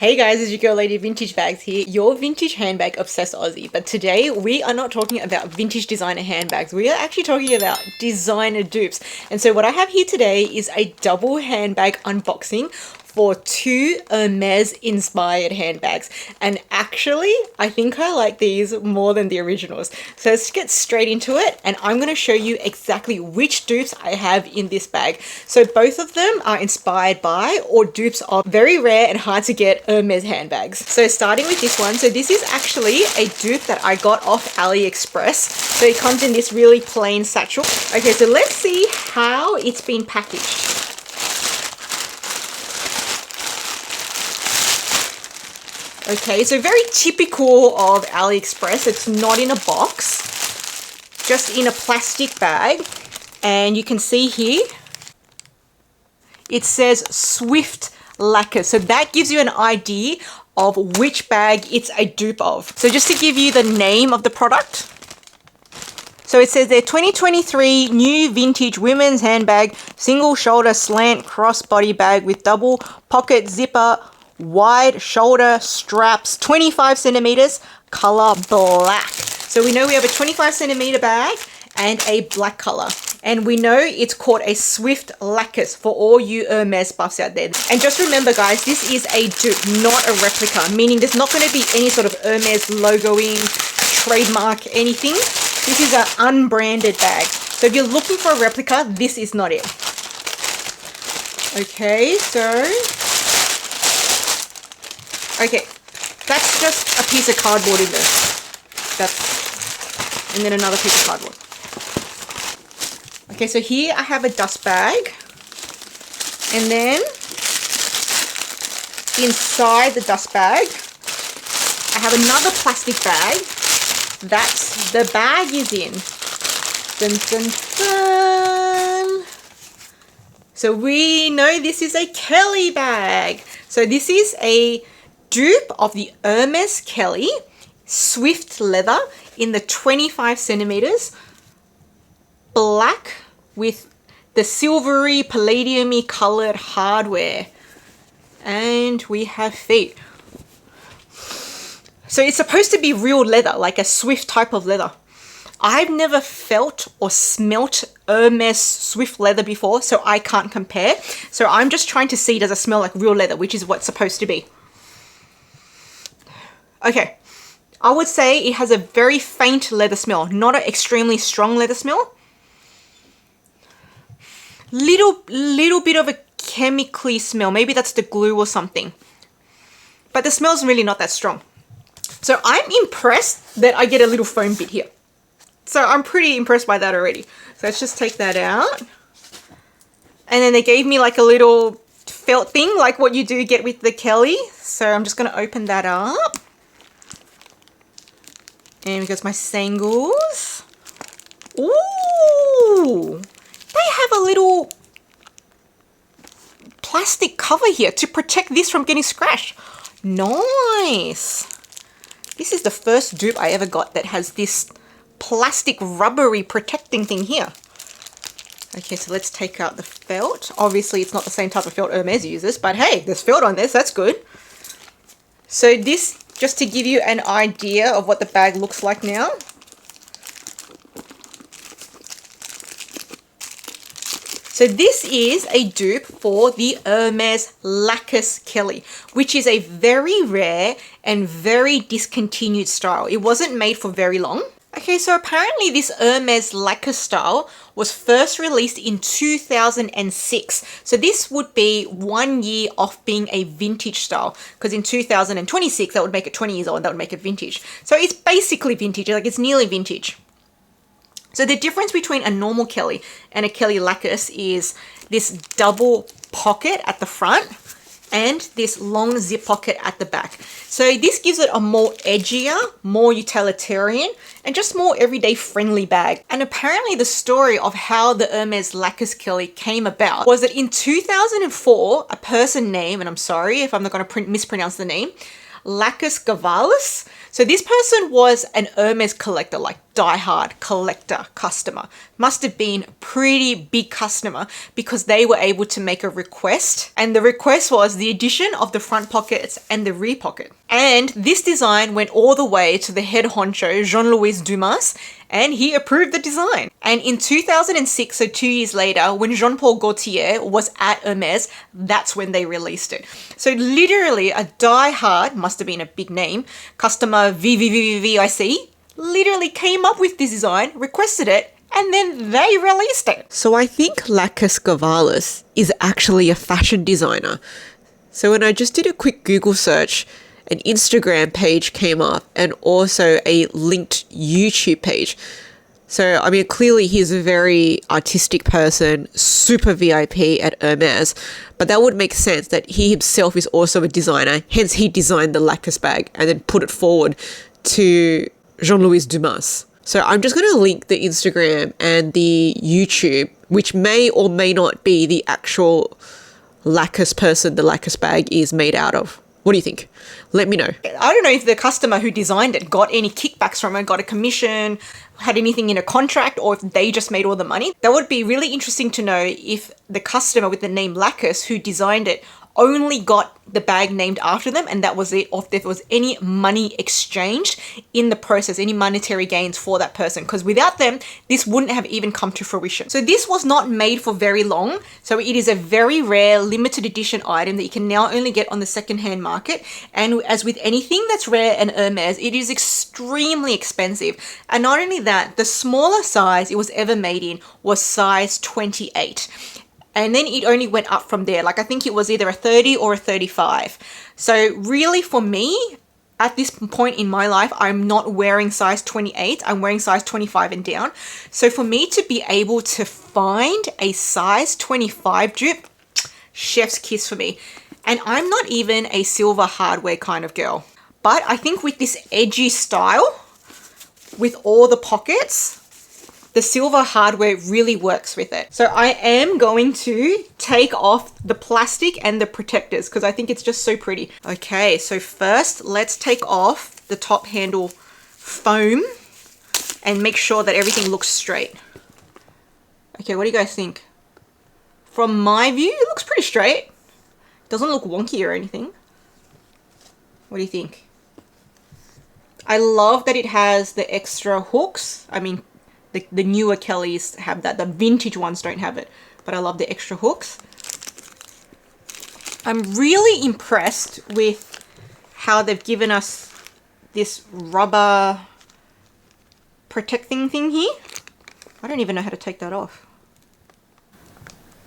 Hey guys, it's your girl Lady Vintage Bags here, your vintage handbag obsessed Aussie. But today we are not talking about vintage designer handbags, we are actually talking about designer dupes. And so what I have here today is a double handbag unboxing for two Hermes inspired handbags. And actually, I think I like these more than the originals. So let's get straight into it, and I'm going to show you exactly which dupes I have in this bag. So both of them are inspired by or dupes of very rare and hard to get Hermes handbags. So starting with this one, so this is actually a dupe that I got off AliExpress. So it comes in this really plain satchel. Okay, so let's see how it's been packaged. Okay, so very typical of AliExpress. It's not in a box, just in a plastic bag. And you can see here, it says Swift Lakis. So that gives you an idea of which bag it's a dupe of. So just to give you the name of the product. So it says their 2023 new vintage women's handbag, single shoulder slant crossbody bag with double pocket zipper, wide shoulder straps, 25 centimeters, color black. So we know we have a 25 centimeter bag and a black color. And we know it's called a Swift Lakis for all you Hermes buffs out there. And just remember guys, this is a dupe, not a replica, meaning there's not going to be any sort of Hermes logoing, trademark, anything. This is an unbranded bag. So if you're looking for a replica, this is not it. Okay, okay, that's just a piece of cardboard in there. And then another piece of cardboard. Okay, so here I have a dust bag. And then inside the dust bag, I have another plastic bag that the bag is in. Dun, dun, dun. So we know this is a Kelly bag. So this is a dupe of the Hermes Kelly Swift leather in the 25 centimeters, black with the silvery palladium-y colored hardware, and we have feet. So it's supposed to be real leather, like a Swift type of leather. I've never felt or smelt Hermes Swift leather before, so I can't compare. So I'm just trying to see, does it smell like real leather, which is what's supposed to be. Okay, I would say it has a very faint leather smell, not an extremely strong leather smell. Little bit of a chemically smell. Maybe that's the glue or something. But the smell's really not that strong. So I'm impressed that I get a little foam bit here. So I'm pretty impressed by that already. So let's just take that out. And then they gave me like a little felt thing, like what you do get with the Kelly. So I'm just going to open that up. And because my sangles. Ooh! They have a little plastic cover here to protect this from getting scratched. Nice! This is the first dupe I ever got that has this plastic rubbery protecting thing here. Okay, so let's take out the felt. Obviously, it's not the same type of felt Hermes uses, but hey, there's felt on this, that's good. So this, just to give you an idea of what the bag looks like now. So this is a dupe for the Hermes Lakis Kelly, which is a very rare and very discontinued style. It wasn't made for very long. Okay, so apparently this Hermes Lakis style was first released in 2006. So this would be 1 year off being a vintage style, because in 2026, that would make it 20 years old, and that would make it vintage. So it's basically vintage, like it's nearly vintage. So the difference between a normal Kelly and a Kelly Lakis is this double pocket at the front and this long zip pocket at the back. So this gives it a more edgier, more utilitarian, and just more everyday friendly bag. And apparently the story of how the Hermes Lakis Kelly came about was that in 2004, a person named, and I'm sorry if I'm not going to mispronounce the name, Lakis Gavalis. So this person was an Hermes collector, like die-hard collector customer. Must have been a pretty big customer because they were able to make a request, and the request was the addition of the front pockets and the rear pocket. And this design went all the way to the head honcho, Jean-Louis Dumas, and he approved the design. And in 2006, so 2 years later, when Jean-Paul Gaultier was at Hermes, that's when they released it. So literally a die-hard, must have been a big name, customer VVVVIC, literally came up with this design, requested it, and then they released it. So I think Lakis Gavalis is actually a fashion designer. So when I just did a quick Google search, an Instagram page came up and also a linked YouTube page. So, I mean, clearly he's a very artistic person, super VIP at Hermes, but that would make sense that he himself is also a designer. Hence, he designed the Lakis bag and then put it forward to Jean-Louis Dumas. So I'm just going to link the Instagram and the YouTube, which may or may not be the actual Lakis person the Lakis bag is made out of. What do you think? Let me know. I don't know if the customer who designed it got any kickbacks from it, got a commission, had anything in a contract, or if they just made all the money. That would be really interesting to know if the customer with the name Lakis who designed it only got the bag named after them and that was it, or if there was any money exchanged in the process, any monetary gains for that person, because without them this wouldn't have even come to fruition. So this was not made for very long, so it is a very rare limited edition item that you can now only get on the secondhand market, and as with anything that's rare and Hermes, it is extremely expensive. And not only that, the smaller size it was ever made in was size 28. And then it only went up from there. Like I think it was either a 30 or a 35. So really for me, at this point in my life, I'm not wearing size 28. I'm wearing size 25 and down. So for me to be able to find a size 25 dupe, chef's kiss for me. And I'm not even a silver hardware kind of girl. But I think with this edgy style, with all the pockets, the silver hardware really works with it. So I am going to take off the plastic and the protectors because I think it's just so pretty. Okay, so first let's take off the top handle foam and make sure that everything looks straight. Okay, what do you guys think? From my view, it looks pretty straight. Doesn't look wonky or anything. What do you think? I love that it has the extra hooks. I mean, the newer Kellys have that. The vintage ones don't have it. But I love the extra hooks. I'm really impressed with how they've given us this rubber protecting thing here. I don't even know how to take that off.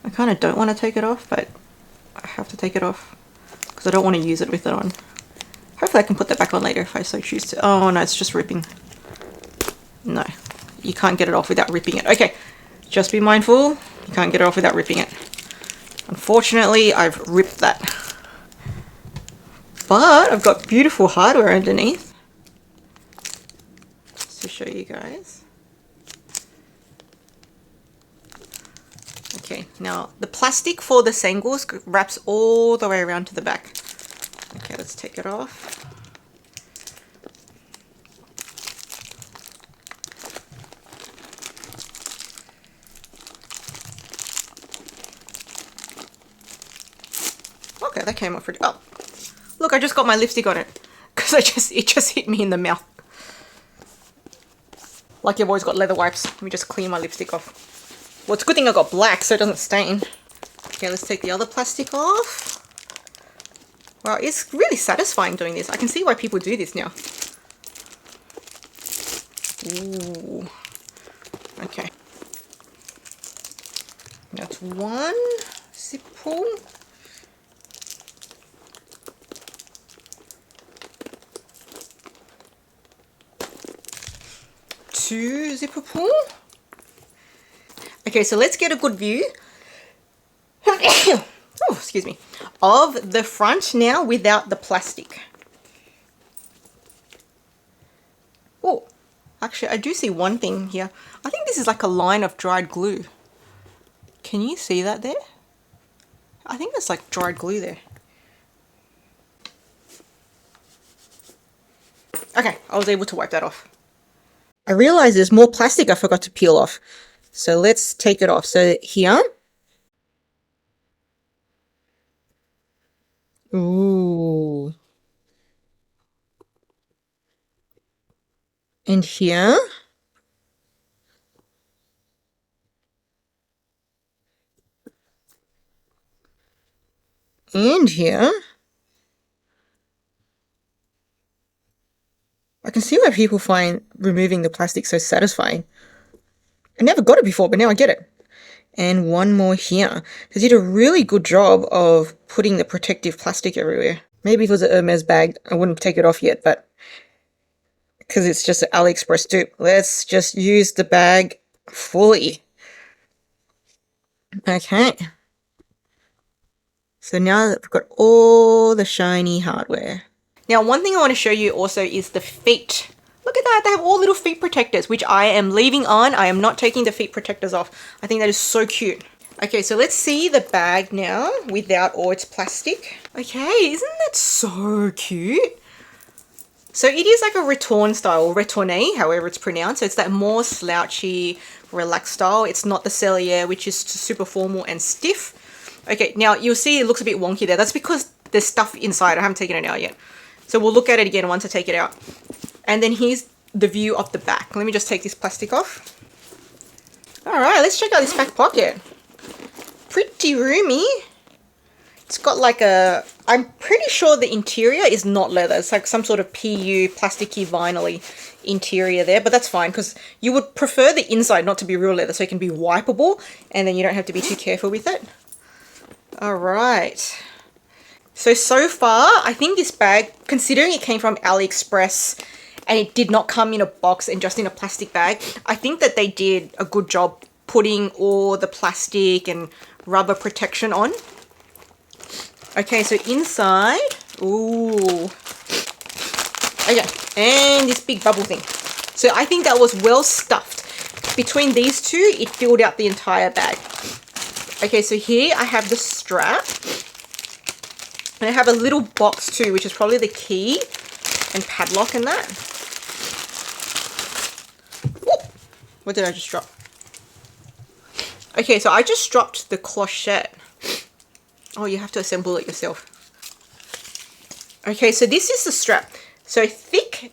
I kind of don't want to take it off, but I have to take it off because I don't want to use it with it on. Hopefully I can put that back on later if I so choose to. Oh no, it's just ripping. No. You can't get it off without ripping it. Okay, just be mindful. You can't get it off without ripping it. Unfortunately, I've ripped that. But I've got beautiful hardware underneath. Just to show you guys. Okay, now the plastic for the sangles wraps all the way around to the back. Okay, let's take it off. Okay, that came off pretty. Oh, look! I just got my lipstick on it because it just hit me in the mouth. Like you've always got leather wipes. Let me just clean my lipstick off. Well, it's a good thing I got black so it doesn't stain. Okay, let's take the other plastic off. Wow, it's really satisfying doing this. I can see why people do this now. Ooh. Okay. That's one zip pull. Two zipper pull. Okay, so let's get a good view. Oh, excuse me. Of the front now without the plastic. Oh, actually, I do see one thing here. I think this is like a line of dried glue. Can you see that there? I think that's like dried glue there. Okay, I was able to wipe that off. I realized there's more plastic I forgot to peel off. So let's take it off. So here. Ooh. And here. And here. I can see why people find removing the plastic so satisfying. I never got it before, but now I get it. And one more here. They did a really good job of putting the protective plastic everywhere. Maybe if it was an Hermes bag, I wouldn't take it off yet, but because it's just an AliExpress dupe, let's just use the bag fully. Okay. So now that we've got all the shiny hardware. Now, one thing I want to show you also is the feet. Look at that, they have all little feet protectors, which I am leaving on. I am not taking the feet protectors off. I think that is so cute. Okay, so let's see the bag now without all its plastic. Okay, isn't that so cute? So it is like a retourne style, retourne, however it's pronounced. So it's that more slouchy, relaxed style. It's not the cellier, which is super formal and stiff. Okay, now you'll see it looks a bit wonky there. That's because there's stuff inside. I haven't taken it out yet. So we'll look at it again once I take it out. And then here's the view of the back. Let me just take this plastic off. All right, let's check out this back pocket. Pretty roomy. It's got like a, I'm pretty sure the interior is not leather. It's like some sort of PU, plasticky, vinyl-y interior there, but that's fine because you would prefer the inside not to be real leather so it can be wipeable and then you don't have to be too careful with it. All right. So far, I think this bag, considering it came from AliExpress and it did not come in a box and just in a plastic bag, I think that they did a good job putting all the plastic and rubber protection on. Okay, so inside, ooh. Okay, and this big bubble thing. So I think that was well stuffed. Between these two, it filled out the entire bag. Okay, so here I have the strap. And I have a little box too, which is probably the key and padlock and that. Whoop. What did I just drop? Okay, so I just dropped the clochette. Oh, you have to assemble it yourself. Okay, so this is the strap. So thick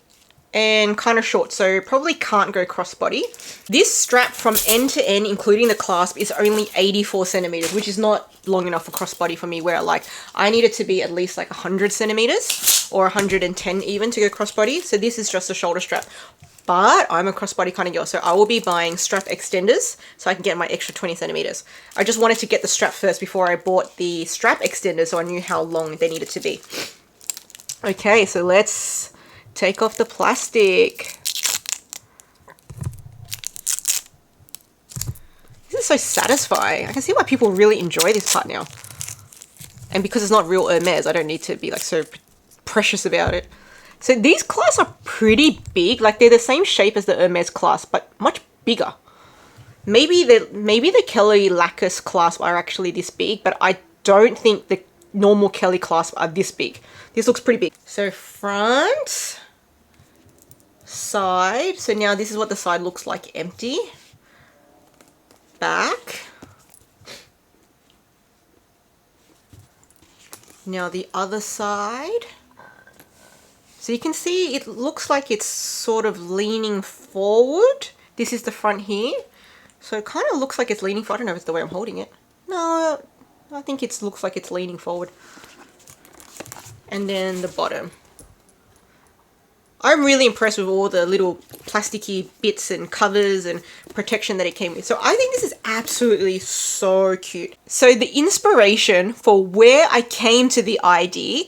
and kind of short, so probably can't go crossbody. This strap from end to end, including the clasp, is only 84 centimeters, which is not long enough for crossbody for me, where I need it to be at least like 100 centimeters or 110 even to go crossbody. So this is just a shoulder strap. But I'm a crossbody kind of girl, so I will be buying strap extenders so I can get my extra 20 centimeters. I just wanted to get the strap first before I bought the strap extenders so I knew how long they needed to be. Okay, so let's take off the plastic. This is so satisfying. I can see why people really enjoy this part now. And because it's not real Hermes, I don't need to be like so precious about it. So these clasps are pretty big, like they're the same shape as the Hermes clasp, but much bigger. Maybe the Kelly Lakis clasp are actually this big, but I don't think the normal Kelly clasp are this big. This looks pretty big. So front, side. So now this is what the side looks like empty. Back. Now the other side. So you can see it looks like it's sort of leaning forward. This is the front here. So it kind of looks like it's leaning forward. I don't know if it's the way I'm holding it. No, I think it looks like it's leaning forward. And then the bottom. I'm really impressed with all the little plasticky bits and covers and protection that it came with. So I think this is absolutely so cute. So the inspiration for where I came to the idea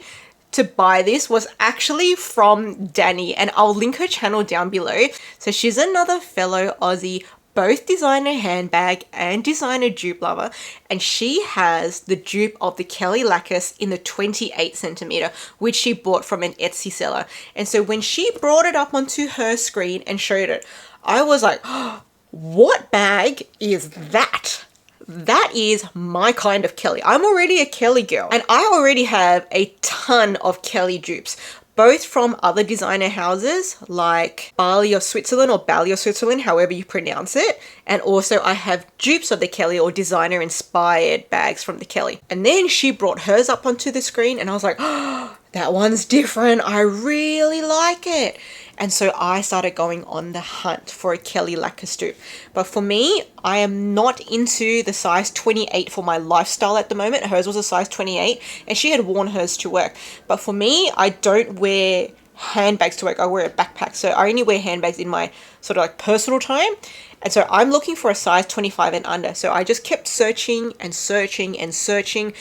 to buy this was actually from Danny, and I'll link her channel down below. So she's another fellow Aussie, both designer handbag and designer dupe lover, and she has the dupe of the Kelly Lakis in the 28 centimeter, which she bought from an Etsy seller. And so when she brought it up onto her screen and showed it, I was like, oh, what bag is that? that is my kind of Kelly. I'm already a Kelly girl, and I already have a ton of Kelly dupes, both from other designer houses like Bali of Switzerland or Bali of Switzerland, however you pronounce it. And also I have dupes of the Kelly or designer inspired bags from the Kelly. And then she brought hers up onto the screen and I was like, oh, that one's different. I really like it. And so I started going on the hunt for a Kelly Lakis dupe. But for me, I am not into the size 28 for my lifestyle at the moment. Hers was a size 28 and she had worn hers to work. But for me, I don't wear handbags to work. I wear a backpack. So I only wear handbags in my sort of like personal time. And so I'm looking for a size 25 and under. So I just kept searching and searching and searching.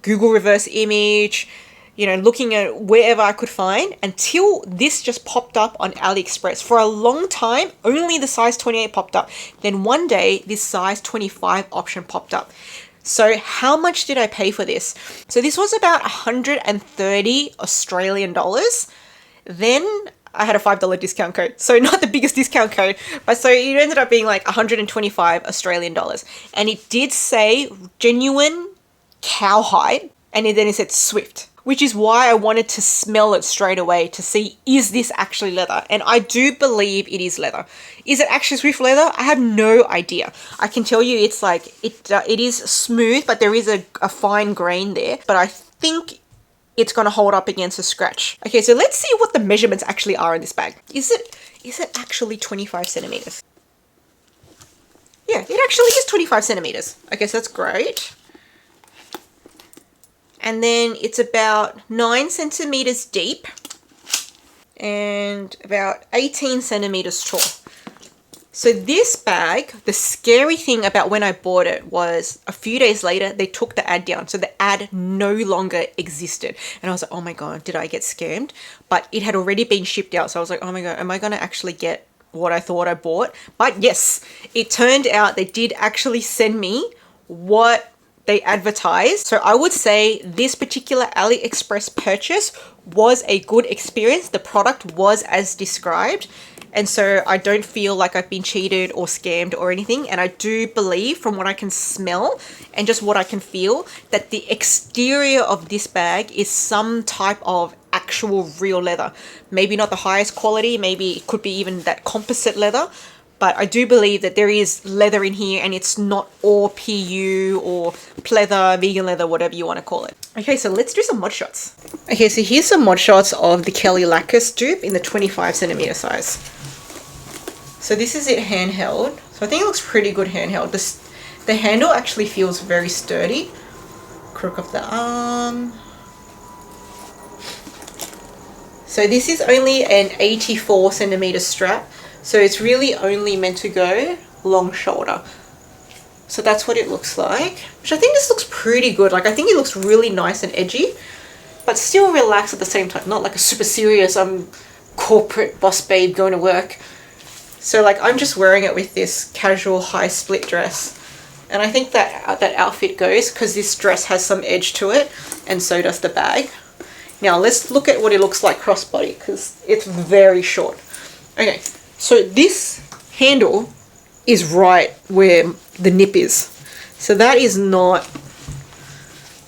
Google reverse image, you know, looking at wherever I could find until this just popped up on AliExpress. For a long time, only the size 28 popped up. Then one day, this size 25 option popped up. So how much did I pay for this? So this was about 130 Australian dollars. Then I had a $5 discount code. So not the biggest discount code, but so it ended up being like 125 Australian dollars. And it did say genuine cowhide, and then it said Swift, which is why I wanted to smell it straight away to see, is this actually leather? And I do believe it is leather. Is it actually Swift leather? I have no idea. I can tell you it's like, it is smooth, but there is a fine grain there. But I think it's going to hold up against a scratch. Okay, so let's see what the measurements actually are in this bag. Is it actually 25 centimeters? Yeah, it actually is 25 centimeters. Okay, so that's great. And then it's about 9 centimeters deep and about 18 centimeters tall. So this bag, the scary thing about when I bought it was a few days later, they took the ad down. So the ad no longer existed. And I was like, oh my God, did I get scammed? But it had already been shipped out. So I was like, oh my God, am I going to actually get what I thought I bought? But yes, it turned out they did actually send me what they advertised. So I would say this particular AliExpress purchase was a good experience. The product was as described. And so I don't feel like I've been cheated or scammed or anything. And I do believe from what I can smell and just what I can feel that the exterior of this bag is some type of actual real leather. Maybe not the highest quality. Maybe it could be even that composite leather. But I do believe that there is leather in here and it's not all PU or pleather, vegan leather, whatever you want to call it. Okay, so let's do some mod shots. Okay, so here's some mod shots of the Kelly Lakis dupe in the 25 centimeter size. So this is it handheld. So I think it looks pretty good handheld. The handle actually feels very sturdy. Crook of the arm. So this is only an 84 centimeter strap. So it's really only meant to go long shoulder. So that's what it looks like. Which I think this looks pretty good. Like I think it looks really nice and edgy, but still relaxed at the same time. Not like a super serious corporate boss babe going to work. So like I'm just wearing it with this casual high split dress. And I think that that outfit goes because this dress has some edge to it, and so does the bag. Now let's look at what it looks like crossbody because it's very short. Okay. So this handle is right where the nip is. So that is not,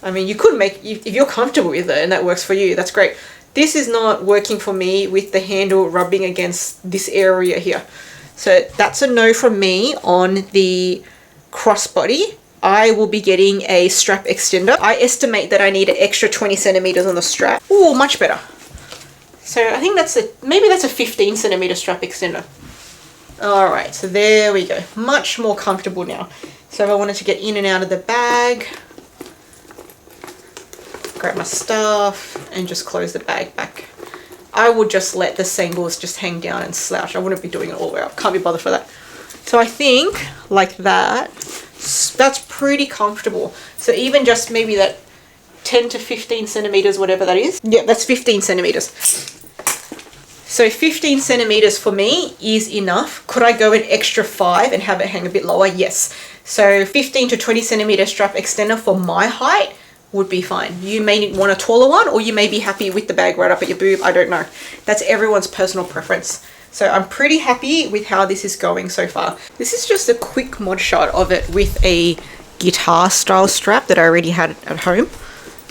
I mean, you could make, if you're comfortable with it and that works for you, that's great. This is not working for me with the handle rubbing against this area here. So that's a no from me on the crossbody. I will be getting a strap extender. I estimate that I need an extra 20 centimeters on the strap. Oh, much better. So I think maybe that's a 15 centimeter strap extender. All right, so there we go. Much more comfortable now. So if I wanted to get in and out of the bag, grab my stuff and just close the bag back. I would just let the sangles just hang down and slouch. I wouldn't be doing it all the way up. Can't be bothered for that. So I think like that, that's pretty comfortable. So even just maybe that 10 to 15 centimeters, whatever that is. Yeah, that's 15 centimeters. So 15 centimeters for me is enough. Could I go an extra 5 and have it hang a bit lower? Yes. So 15 to 20 centimeter strap extender for my height would be fine. You may want a taller one, or you may be happy with the bag right up at your boob. I don't know. That's everyone's personal preference. So I'm pretty happy with how this is going so far. This is just a quick mod shot of it with a guitar style strap that I already had at home.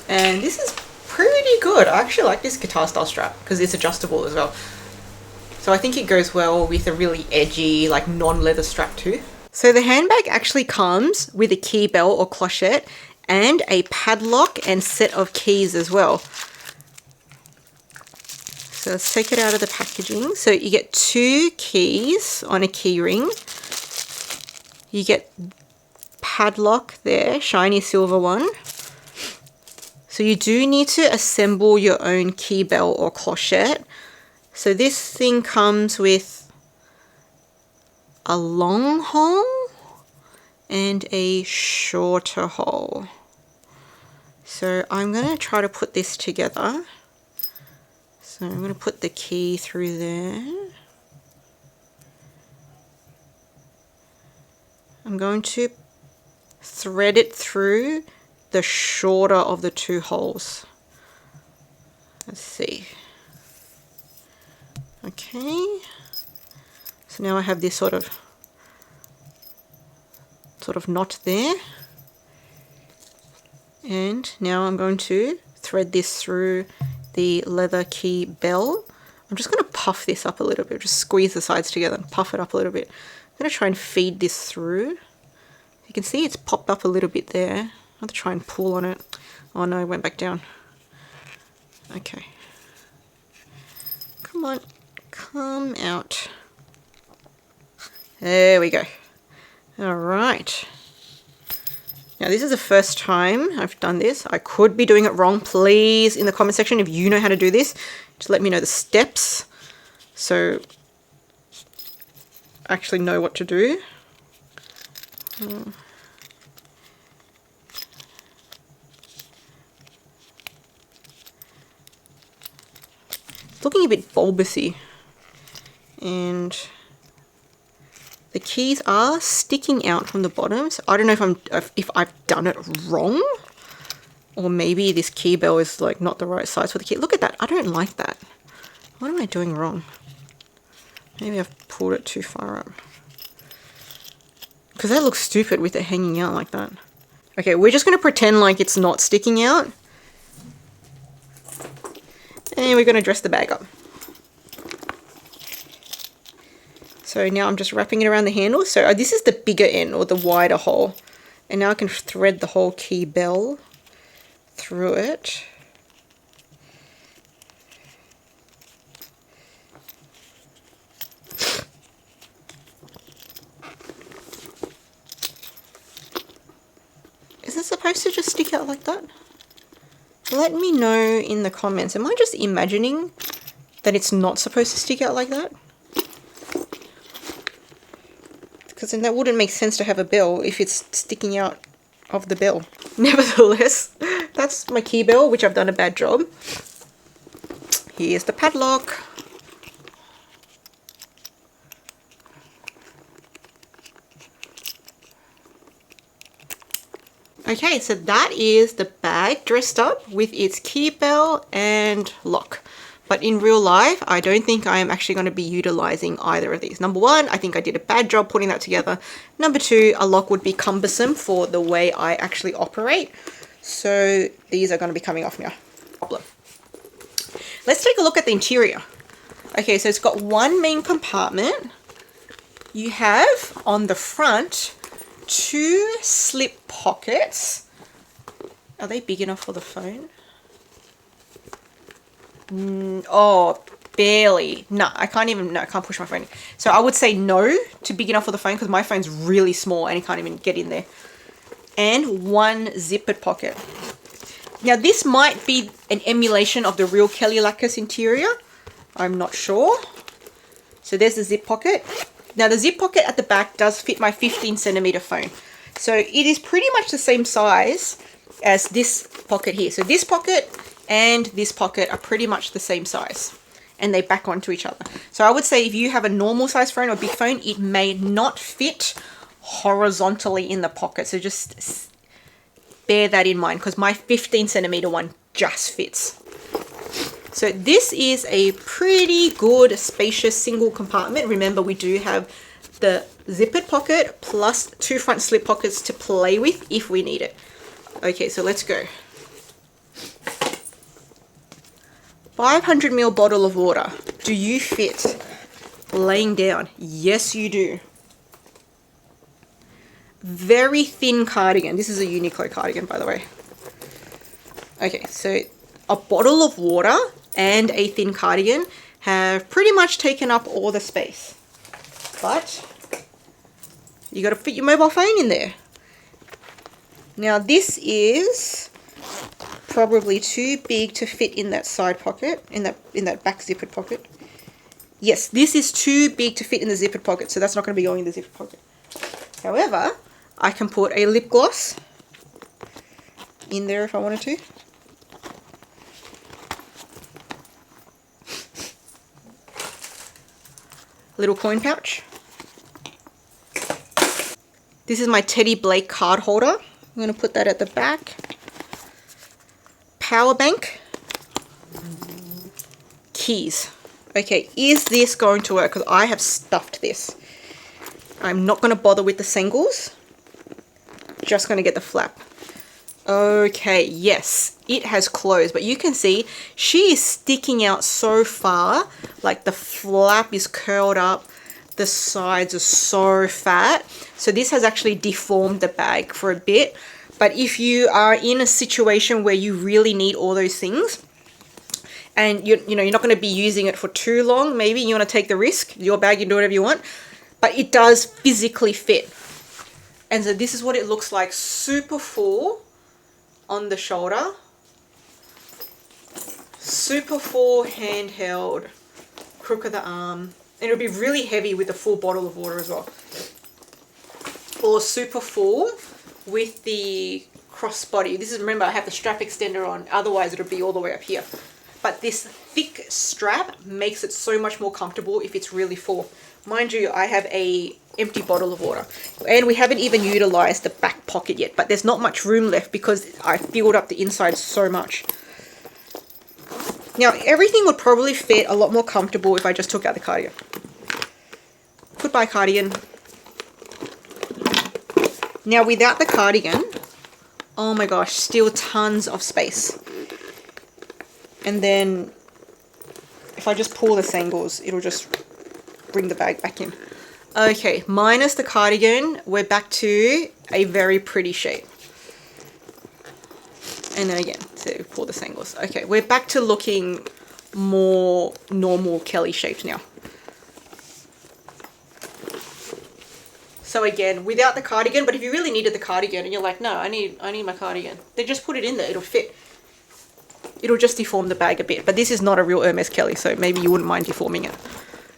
And this is pretty good. I actually like this guitar style strap because it's adjustable as well. So I think it goes well with a really edgy, like non-leather strap too. So the handbag actually comes with a key bell or clochette and a padlock and set of keys as well. So let's take it out of the packaging. So you get 2 keys on a key ring. You get padlock there, shiny silver one. So you do need to assemble your own key bell or clochette. So this thing comes with a long hole and a shorter hole. So I'm going to try to put this together. So I'm going to put the key through there. I'm going to thread it through the shorter of the 2 holes. Let's see. Okay. So now I have this sort of knot there. And now I'm going to thread this through the leather key bell. I'm just going to puff this up a little bit, just squeeze the sides together and puff it up a little bit. I'm going to try and feed this through. You can see it's popped up a little bit there. I have to try and pull on it. Oh no, it went back down. Okay. Come on, come out. There we go. All right. Now this is the first time I've done this. I could be doing it wrong. Please, in the comment section, if you know how to do this, just let me know the steps so I actually know what to do. It's looking a bit bulbousy, and the keys are sticking out from the bottom. So I don't know if I've done it wrong, or maybe this key bell is like not the right size for the key. Look at that. I don't like that. What am I doing wrong? Maybe I've pulled it too far up. Because that looks stupid with it hanging out like that. Okay, we're just going to pretend like it's not sticking out. And we're going to dress the bag up. So now I'm just wrapping it around the handle. So this is the bigger end or the wider hole. And now I can thread the whole key bell through it. Is it supposed to just stick out like that? Let me know in the comments. Am I just imagining that it's not supposed to stick out like that? Because then that wouldn't make sense to have a bell if it's sticking out of the bell. Nevertheless, that's my key bell, which I've done a bad job. Here's the padlock. Okay, so that is the bag dressed up with its key bell and lock. But in real life, I don't think I am actually going to be utilizing either of these. Number one, I think I did a bad job putting that together. Number two, a lock would be cumbersome for the way I actually operate. So these are going to be coming off now. Problem. Let's take a look at the interior. Okay, so it's got one main compartment. You have on the front 2 slip pockets. Are they big enough for the phone? Oh, barely. No, I can't even, no, I can't push my phone. So I would say no to big enough for the phone because my phone's really small and it can't even get in there. And 1 zippered pocket. Now this might be an emulation of the real Kelly Lakis interior. I'm not sure. So there's the zip pocket. Now the zip pocket at the back does fit my 15cm phone. So it is pretty much the same size as this pocket here. So this pocket and this pocket are pretty much the same size. And they back onto each other. So I would say if you have a normal size phone or big phone, it may not fit horizontally in the pocket. So just bear that in mind because my 15cm one just fits. So this is a pretty good spacious single compartment. Remember, we do have the zippered pocket plus 2 front slip pockets to play with if we need it. Okay, so let's go. 500 ml bottle of water. Do you fit laying down? Yes, you do. Very thin cardigan. This is a Uniqlo cardigan, by the way. Okay, so a bottle of water and a thin cardigan have pretty much taken up all the space. But you got to fit your mobile phone in there. Now this is probably too big to fit in that side pocket, in that back zippered pocket. Yes, this is too big to fit in the zippered pocket, so that's not going to be going in the zippered pocket. However, I can put a lip gloss in there if I wanted to. Little coin pouch. This is my Teddy Blake card holder. I'm going to put that at the back. Power bank. Keys. Okay, is this going to work? Because I have stuffed this. I'm not going to bother with the singles. Just going to get the flap. Okay, yes, it has closed, but you can see she is sticking out so far. Like the flap is curled up. The sides are so fat. So this has actually deformed the bag for a bit. But if you are in a situation where you really need all those things, and you're not going to be using it for too long, maybe you want to take the risk. Your bag, you can do whatever you want. But it does physically fit. And so this is what it looks like. Super full on the shoulder. Super full handheld. Crook of the arm. And it'll be really heavy with a full bottle of water as well. Or super full with the crossbody. This is, remember, I have the strap extender on. Otherwise, it'll be all the way up here. But this thick strap makes it so much more comfortable if it's really full. Mind you, I have a empty bottle of water. And we haven't even utilized the back pocket yet. But there's not much room left because I filled up the inside so much. Now, everything would probably fit a lot more comfortable if I just took out the cardigan. Goodbye, cardigan. Now, without the cardigan, oh my gosh, still tons of space. And then, if I just pull the sangles, it'll just bring the bag back in. Okay, minus the cardigan, we're back to a very pretty shape. And then again, to pull the sangles. Okay, we're back to looking more normal Kelly shaped now. So again, without the cardigan, but if you really needed the cardigan and you're like, no, I need my cardigan, then just put it in there, it'll fit. It'll just deform the bag a bit, but this is not a real Hermes Kelly, so maybe you wouldn't mind deforming it.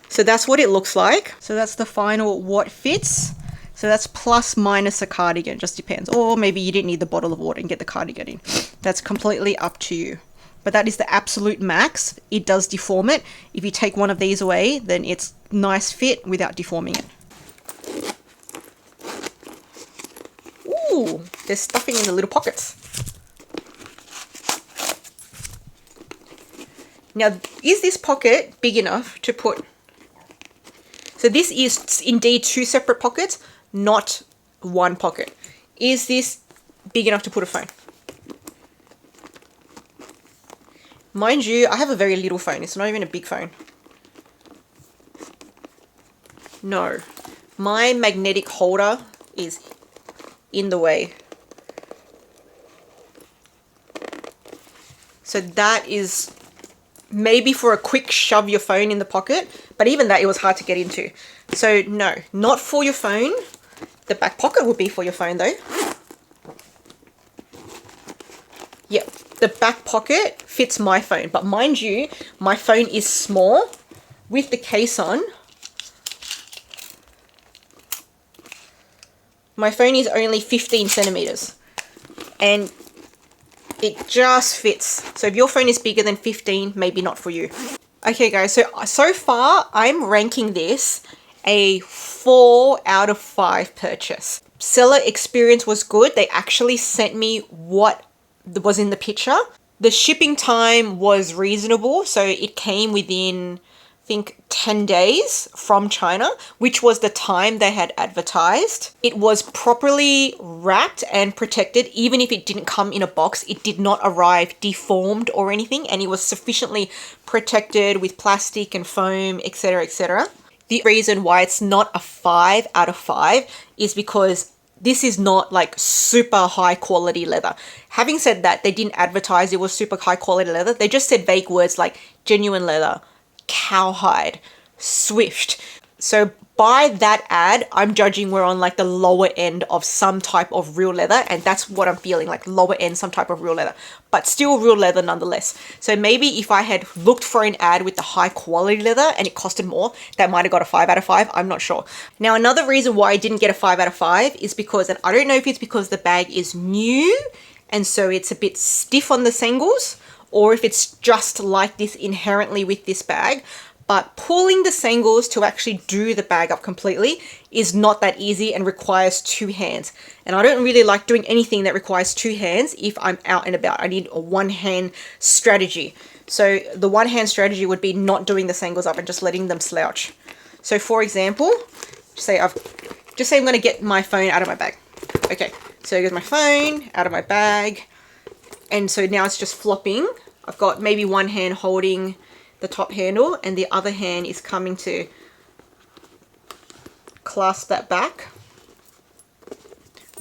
So that's what it looks like. So that's the final what fits. So that's plus minus a cardigan, just depends. Or maybe you didn't need the bottle of water and get the cardigan in. That's completely up to you. But that is the absolute max. It does deform it. If you take one of these away, then it's nice fit without deforming it. Ooh, there's stuffing in the little pockets. Now, is this pocket big enough to put... So this is indeed 2 separate pockets, not 1 pocket. Is this big enough to put a phone? Mind you, I have a very little phone. It's not even a big phone. No. My magnetic holder is in the way. So that is maybe for a quick shove your phone in the pocket, but even that, it was hard to get into. So no, not for your phone. The back pocket would be for your phone though. Yep, the back pocket fits my phone, but mind you, my phone is small with the case on. My phone is only 15 centimeters and it just fits. So if your phone is bigger than 15, maybe not for you. Okay guys, so far I'm ranking this a 4 out of 5 purchase. Seller experience was good. They actually sent me what was in the picture. The shipping time was reasonable. So it came within, I think 10 days from China, which was the time they had advertised. It was properly wrapped and protected. Even if it didn't come in a box, it did not arrive deformed or anything, and it was sufficiently protected with plastic and foam, etc., etc. The reason why it's not a 5 out of 5 is because this is not like super high quality leather. Having said that, they didn't advertise it was super high quality leather. They just said vague words like genuine leather, cowhide, Swift. So by that ad, I'm judging we're on like the lower end of some type of real leather, and that's what I'm feeling, like lower end, some type of real leather, but still real leather nonetheless. So maybe if I had looked for an ad with the high quality leather and it costed more, that might have got a 5 out of 5. I'm not sure. Now, another reason why I didn't get a 5 out of 5 is because, and I don't know if it's because the bag is new and so it's a bit stiff on the sangles, or if it's just like this inherently with this bag. But pulling the sangles to actually do the bag up completely is not that easy and requires 2 hands. And I don't really like doing anything that requires 2 hands if I'm out and about. I need a one-hand strategy. So the one-hand strategy would be not doing the sangles up and just letting them slouch. So for example, just say I'm going to get my phone out of my bag. Okay, so here's my phone out of my bag. And so now it's just flopping. I've got maybe one hand holding the top handle and the other hand is coming to clasp that back.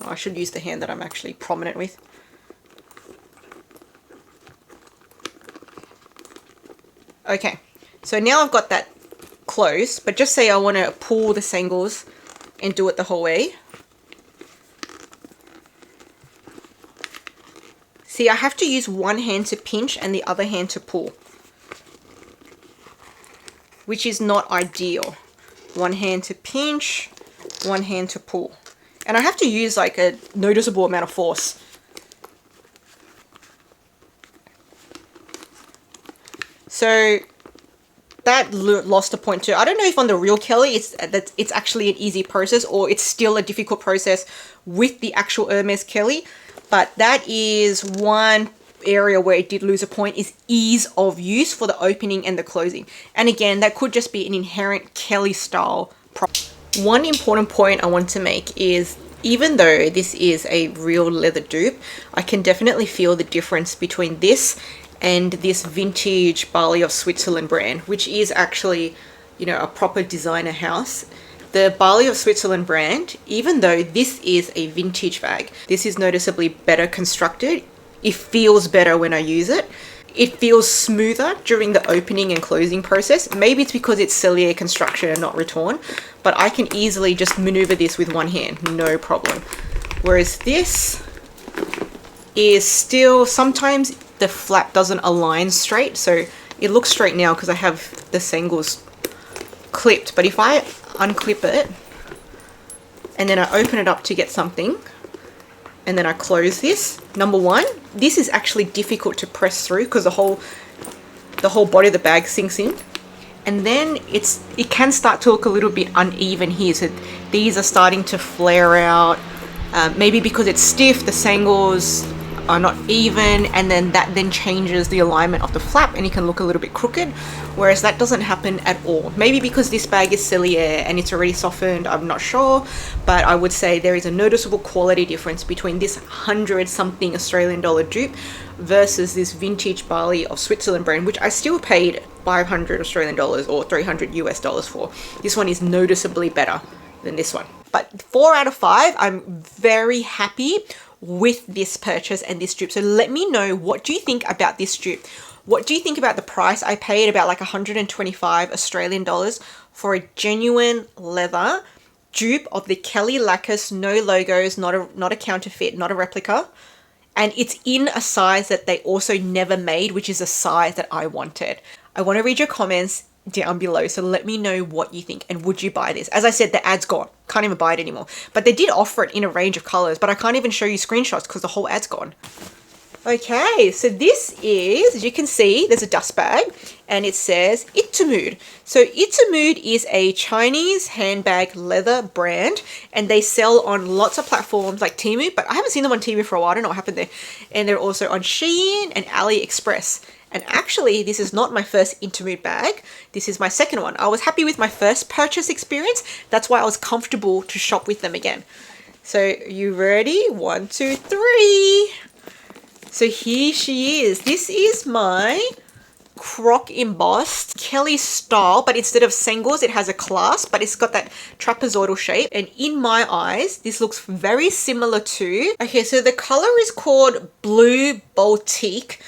Oh, I should use the hand that I'm actually prominent with. Okay, so now I've got that close, but just say I want to pull the sangles and do it the whole way. See, I have to use one hand to pinch and the other hand to pull, which is not ideal. One hand to pinch, one hand to pull. And I have to use like a noticeable amount of force. So that lost a point too. I don't know if on the real Kelly it's actually an easy process or it's still a difficult process with the actual Hermes Kelly. But that is one area where it did lose a point, is ease of use for the opening and the closing. And again, that could just be an inherent Kelly style problem. One important point I want to make is, even though this is a real leather dupe, I can definitely feel the difference between this and this vintage Bali of Switzerland brand, which is actually, you know, a proper designer house. The Bali of Switzerland brand, even though this is a vintage bag, this is noticeably better constructed. It feels better when I use it. It feels smoother during the opening and closing process. Maybe it's because it's cellular construction and not retorn, but I can easily just maneuver this with one hand, no problem. Whereas this is still, sometimes the flap doesn't align straight. So it looks straight now because I have the sangles clipped. But if I unclip it and then I open it up to get something, and then I close this, number one, this is actually difficult to press through because the whole body of the bag sinks in. And then it can start to look a little bit uneven here. So these are starting to flare out. Maybe because it's stiff, the sangles are not even, and then that then changes the alignment of the flap and it can look a little bit crooked, whereas that doesn't happen at all. Maybe because this bag is cellular and it's already softened, I'm not sure, but I would say there is a noticeable quality difference between this 100-something Australian dollar dupe versus this vintage Bali of Switzerland brand, which I still paid 500 Australian dollars or 300 US dollars for. This one is noticeably better than this one. But 4 out of 5, I'm very happy with this purchase and this dupe. So let me know, what do you think about this dupe? What do you think about the price? I paid about like 125 Australian dollars for a genuine leather dupe of the Kelly Lakis, no logos, not a counterfeit, not a replica. And it's in a size that they also never made, which is a size that I wanted. I want to read your comments down below, so let me know what you think and would you buy this. As I said, the ad's gone, can't even buy it anymore, but they did offer it in a range of colors, but I can't even show you screenshots because the whole ad's gone. Okay, so this is, as you can see, there's a dust bag and it says Itamood. So Itamood is a Chinese handbag leather brand and they sell on lots of platforms like Temu, but I haven't seen them on Temu for a while. I don't know what happened there. And they're also on Shein and AliExpress. And actually, this is not my first Itamood bag. This is my second one. I was happy with my first purchase experience. That's why I was comfortable to shop with them again. So you ready? 1, 2, 3. So here she is. This is my Croc embossed Kelly style, but instead of sangles, it has a clasp, but it's got that trapezoidal shape. And in my eyes, this looks very similar to, okay, so the color is called Blue Baltique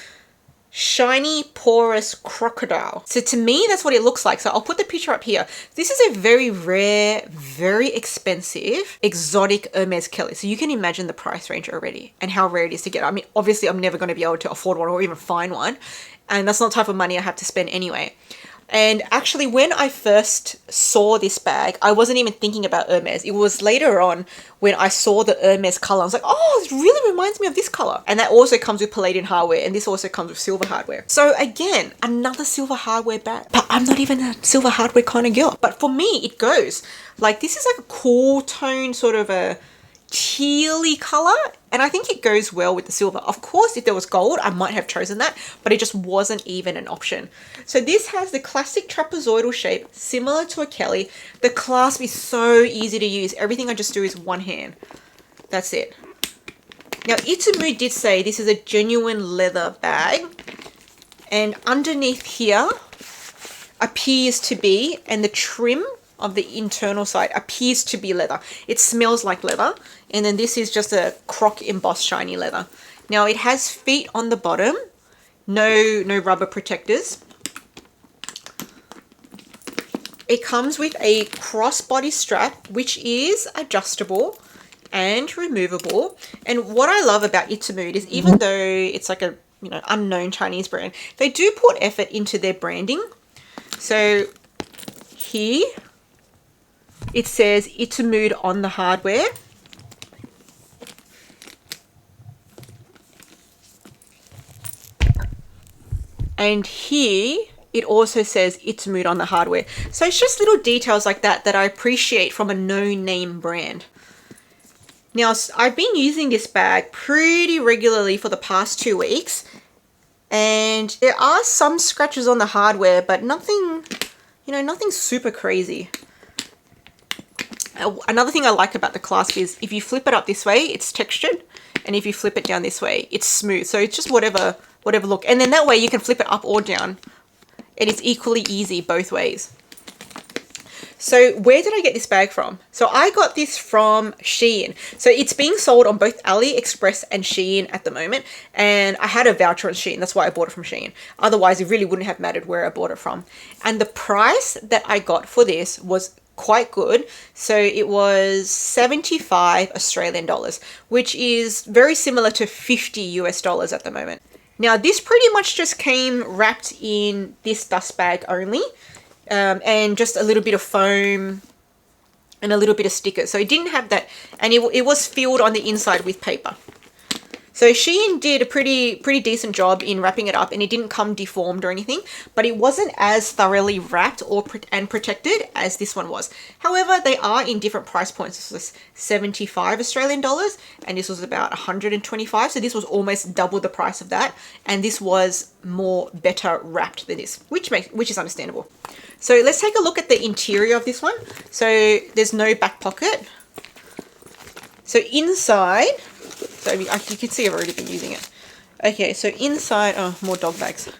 Shiny Porous Crocodile. So to me, that's what it looks like. So I'll put the picture up here. This is a very rare, very expensive, exotic Hermes Kelly. So you can imagine the price range already and how rare it is to get. I mean, obviously I'm never going to be able to afford one or even find one. And that's not the type of money I have to spend anyway. And actually, when I first saw this bag, I wasn't even thinking about Hermes. It was later on when I saw the Hermes color. I was like, oh, it really reminds me of this color. And that also comes with palladium hardware. And this also comes with silver hardware. So again, another silver hardware bag. But I'm not even a silver hardware kind of girl. But for me, it goes. Like, this is like a cool tone, sort of a tealy color, and I think it goes well with the silver. Of course, if there was gold, I might have chosen that, but it just wasn't even an option. So this has the classic trapezoidal shape, similar to a Kelly. The clasp is so easy to use. Everything I just do is one hand. That's it. Now, Itamood did say this is a genuine leather bag, and underneath here appears to be, and the trim of the internal side appears to be leather. It smells like leather. And then this is just a Croc embossed shiny leather. Now it has feet on the bottom, no rubber protectors. It comes with a crossbody strap, which is adjustable and removable. And what I love about Itamood is, even though it's like a unknown Chinese brand, they do put effort into their branding. So here it says Itamood on the hardware. And here it also says Itamood on the hardware. So it's just little details like that that I appreciate from a no-name brand. Now, I've been using this bag pretty regularly for the past 2 weeks. And there are some scratches on the hardware, but nothing, nothing super crazy. Another thing I like about the clasp is if you flip it up this way, it's textured. And if you flip it down this way, it's smooth. So it's just whatever look. And then that way you can flip it up or down. And it's equally easy both ways. So where did I get this bag from? So I got this from Shein. So it's being sold on both AliExpress and Shein at the moment. And I had a voucher on Shein. That's why I bought it from Shein. Otherwise, it really wouldn't have mattered where I bought it from. And the price that I got for this was quite good. So it was 75 Australian dollars, which is very similar to 50 US dollars at the moment. Now, this pretty much just came wrapped in this dust bag only, and just a little bit of foam and a little bit of stickers. So it didn't have that, and it was filled on the inside with paper. So Shein did a pretty decent job in wrapping it up, and it didn't come deformed or anything, but it wasn't as thoroughly wrapped and protected as this one was. However, they are in different price points. This was 75 Australian dollars, and this was about 125. So this was almost double the price of that, and this was better wrapped than this, which is understandable. So let's take a look at the interior of this one. So there's no back pocket. So inside, so you can see I've already been using it. Okay, so inside, oh, more dog bags.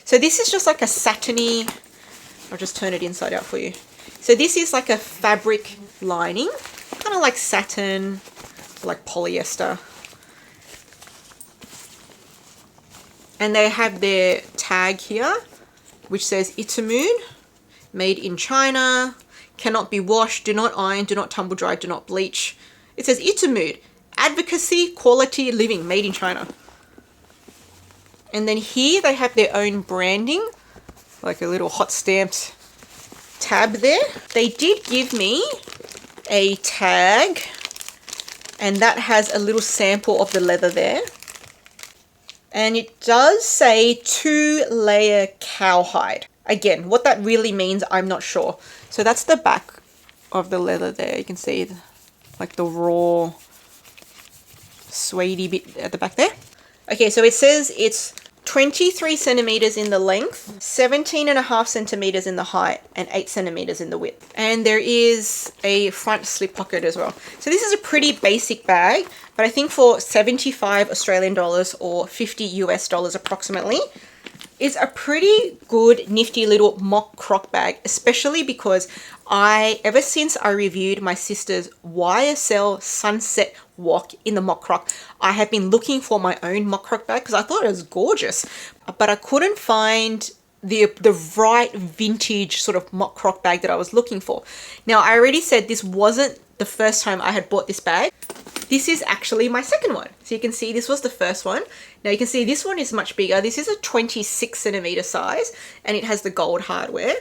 So this is just like a satiny, I'll just turn it inside out for you. So this is like a fabric lining, kind of like satin, like polyester. And they have their tag here, which says Itamood, made in China, cannot be washed, do not iron, do not tumble dry, do not bleach. It says Itamood, advocacy, quality, living, made in China. And then here they have their own branding, like a little hot stamped tab there. They did give me a tag, and that has a little sample of the leather there. And it does say 2-layer cowhide. Again, what that really means, I'm not sure. So that's the back of the leather there. You can see like the raw suede bit at the back there. Okay, so it says it's 23 centimeters in the length, 17.5 centimeters in the height, and 8 centimeters in the width. And there is a front slip pocket as well. So this is a pretty basic bag, but I think for 75 Australian dollars or 50 US dollars approximately, is a pretty good nifty little mock croc bag, especially because ever since I reviewed my sister's YSL Sunset Walk in the mock croc, I have been looking for my own mock croc bag because I thought it was gorgeous, but I couldn't find the right vintage sort of mock croc bag that I was looking for. Now, I already said this wasn't the first time I had bought this bag. This is actually my second one. So you can see this was the first one. Now you can see this one is much bigger. This is a 26 centimeter size and it has the gold hardware.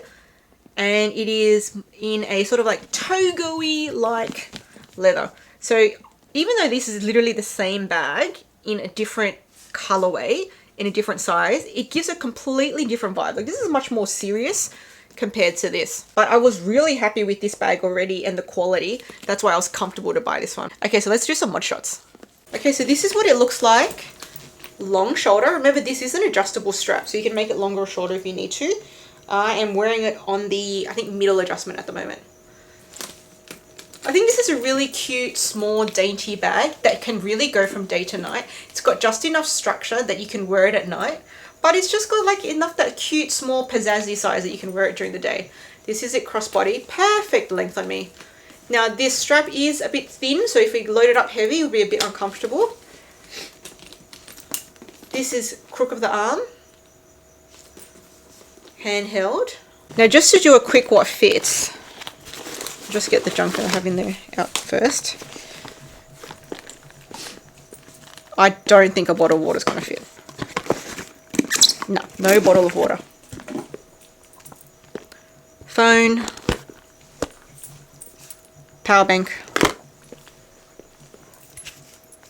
And it is in a sort of like togo-y like leather. So even though this is literally the same bag in a different colorway, in a different size, it gives a completely different vibe. Like this is much more serious compared to this, but I was really happy with this bag already and the quality. That's why I was comfortable to buy this one. Okay, so let's do some mod shots. Okay, so this is what it looks like. Long shoulder. Remember, this is an adjustable strap, so you can make it longer or shorter if you need to. I am wearing it on the, I think, middle adjustment at the moment. I think this is a really cute, small, dainty bag that can really go from day to night. It's got just enough structure that you can wear it at night, but it's just got like enough that cute, small, pizzazzy size that you can wear it during the day. This is it crossbody, perfect length on me. Now this strap is a bit thin, so if we load it up heavy, it'll be a bit uncomfortable. This is crook of the arm, handheld. Now just to do a quick what fits, just get the junk that I have in there out first. I don't think a bottle of water is going to fit. No, no bottle of water. Phone, power bank,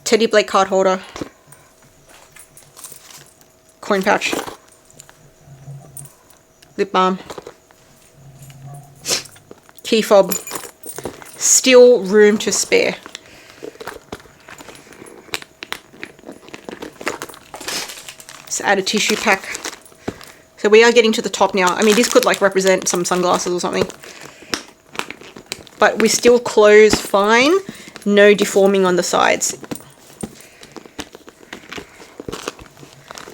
Teddy Blake card holder, coin pouch, lip balm, key fob, still room to spare. Let's add a tissue pack. So we are getting to the top now. I mean, this could like represent some sunglasses or something, but we still close fine. No deforming on the sides.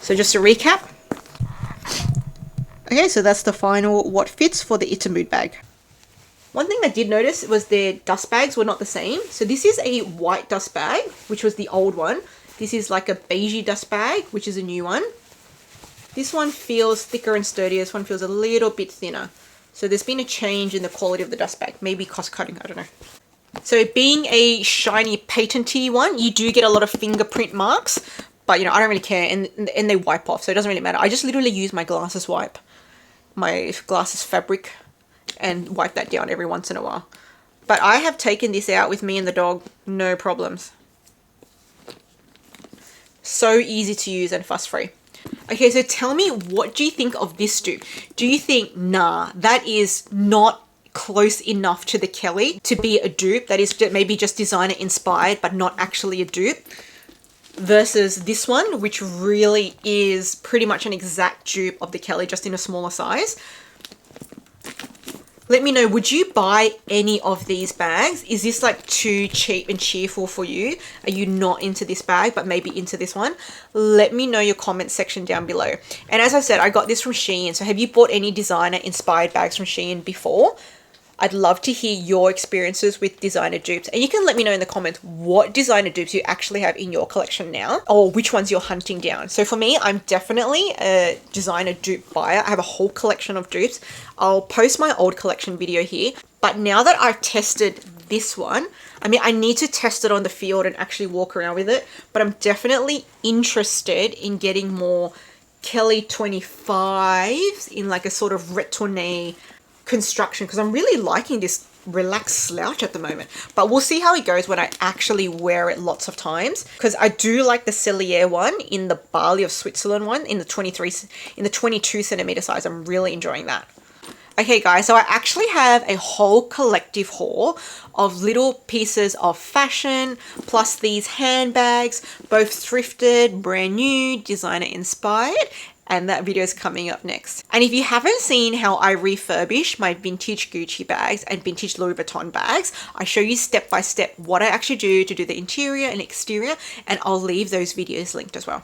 So just to recap. Okay, so that's the final what fits for the Itamood bag. One thing I did notice was their dust bags were not the same. So this is a white dust bag, which was the old one. This is like a beigey dust bag, which is a new one. This one feels thicker and sturdier. This one feels a little bit thinner. So there's been a change in the quality of the dust bag. Maybe cost cutting, I don't know. So being a shiny patenty one, you do get a lot of fingerprint marks, but you know, I don't really care, and they wipe off, so it doesn't really matter. I just literally use my glasses wipe, my glasses fabric, and wipe that down every once in a while. But I have taken this out with me and the dog, no problems. So easy to use and fuss free. Okay, so tell me, what do you think of this dupe? Do you think, nah, that is not close enough to the Kelly to be a dupe? That is maybe just designer inspired, but not actually a dupe? Versus this one, which really is pretty much an exact dupe of the Kelly, just in a smaller size. Let me know, would you buy any of these bags? Is this like too cheap and cheerful for you? Are you not into this bag, but maybe into this one? Let me know your comment section down below. And as I said, I got this from Shein. So have you bought any designer inspired bags from Shein before? I'd love to hear your experiences with designer dupes. And you can let me know in the comments what designer dupes you actually have in your collection now, or which ones you're hunting down. So for me, I'm definitely a designer dupe buyer. I have a whole collection of dupes. I'll post my old collection video here. But now that I've tested this one, I mean, I need to test it on the field and actually walk around with it. But I'm definitely interested in getting more Kelly 25s in like a sort of retourné construction, because I'm really liking this relaxed slouch at the moment. But we'll see how it goes when I actually wear it lots of times, because I do like the Cellier one in the Bali of Switzerland one in the 22 centimeter size. I'm really enjoying that. Okay guys, so I actually have a whole collective haul of little pieces of fashion, plus these handbags, both thrifted, brand new, designer inspired, and that video is coming up next. And if you haven't seen how I refurbish my vintage Gucci bags and vintage Louis Vuitton bags, I show you step by step what I actually do to do the interior and exterior, and I'll leave those videos linked as well.